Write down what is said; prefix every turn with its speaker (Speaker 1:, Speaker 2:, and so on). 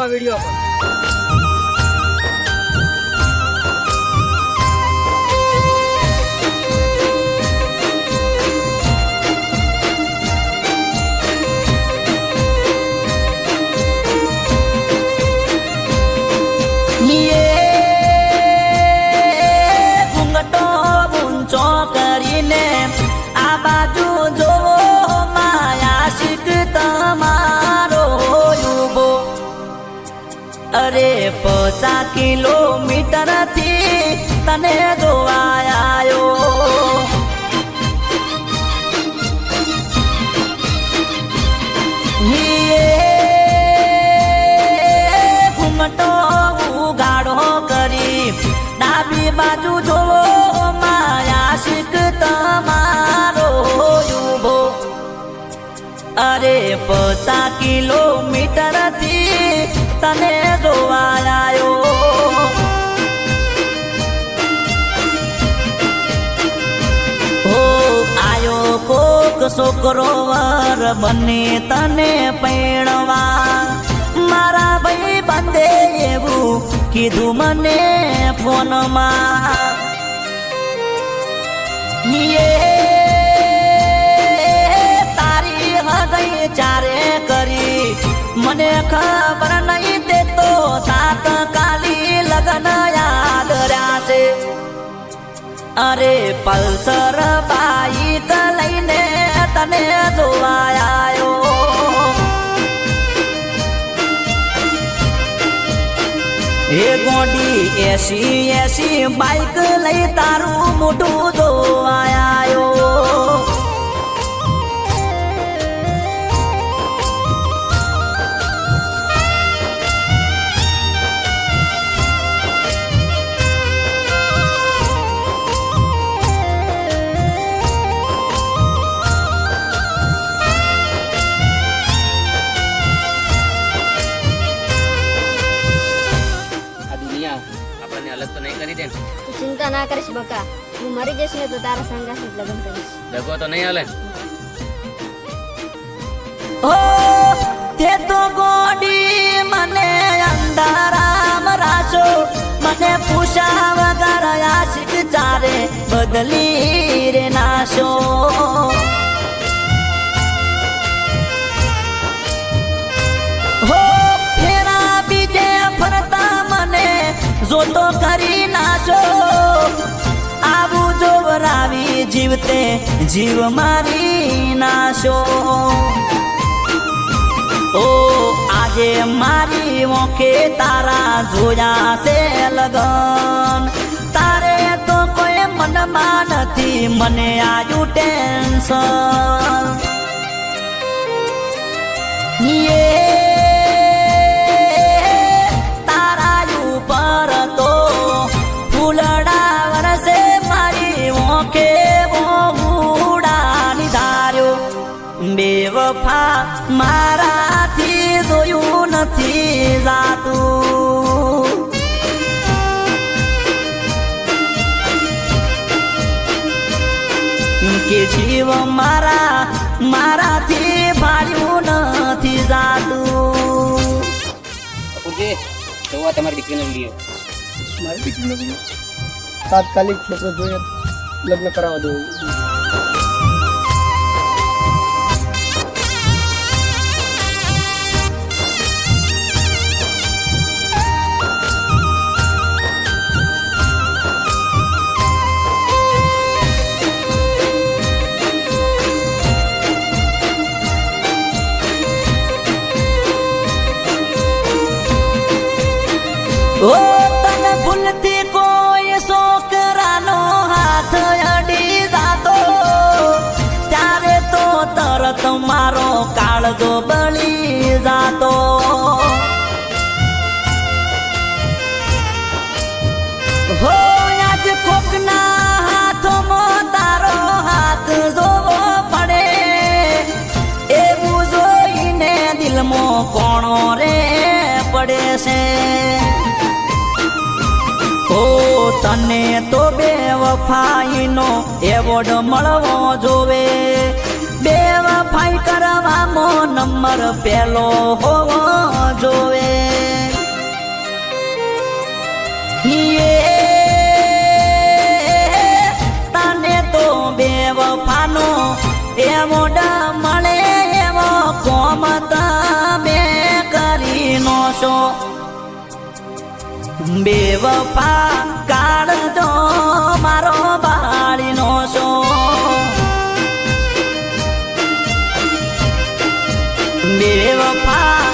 Speaker 1: આ વિડીયો પર.
Speaker 2: અરે 50 કિલોમીટર થી તને જોવા આયો ઘૂમટો ઉગાડો કરી ડાબી બાજુ જોવો માયા શીખ તમારો ઉભો અરે 50 કિલોમીટર થી તને જોવા આયો હો આયો કોક છોકરો વર બને તને પૈણવા મારા ભાઈ બંધે એવું કીધું મને ફોનમાં તારી હગઈ ચારે કરી મને ખબર નહીં દેતો તાત્કાલી લગન યાદ રહ્યા અરે પલ્સર બાઈક લઈને તને જોવા આયો હે ગોડી 80 બાઈક લઈ તારું મોઢું જોવા આયો
Speaker 1: હાલત તો નહીં કરી દે.
Speaker 3: તું ચિંતા ના કરીશ બકા, હું મરી જઈશ ને તો તારા સંગાથ લગ્ન કરીશ.
Speaker 1: દગો તો નહીં હાલે.
Speaker 2: ઓ તે તો ગોડી મને અંધારામ રાશો મને પૂછા વગર આશિક ચારે બદલી રે નાશો હો ફેરા બીજે ફરતા મને જોતો કરી નાશો આવું જોવરાવી જીવતે જીવ મારી નાશો ઓ આજે મારી ઓંખે તારા જોયા છે લગન તારે તો કોઈ મનમાં નથી મને આયુ ટેન્શન તારા ઉપર તો ફૂલડા વરસે મારી ઓંખે ઉડાની ધાર્યો બેવફા મારાથી જોયું નથી જાતું કે જીવ મારાથી ભાળ્યું નથી જાતું.
Speaker 1: કપૂરજી જોવા તમારી દીકરીનો વિડીયો.
Speaker 4: મારી દીકરીનો વિડીયો તાત્કાલિક છોકરો જોઈએ લગ્ન કરાવવા દો.
Speaker 2: ઓ તન ભૂલથી કોઈ છોકરાનો હાથ અડી જાતો ત્યારે તો તરત મારો કાળજો બળી જાતો હો આજ કોકના હાથમાં તારો હાથ જોવો પડે એવું જોઈને દિલમાં કોણો રે પડે છે ઓ તને તો બેવફાઈનો એવોર્ડ મળવો જોવે બેવફાઈ કરવામાં નંબર પહેલો હોવો જોવે. વફાનો એવો મળે એવો કોમ તમે કરી નો છો બેવફા કાઢજો મારો બાળી નો છો બેવફા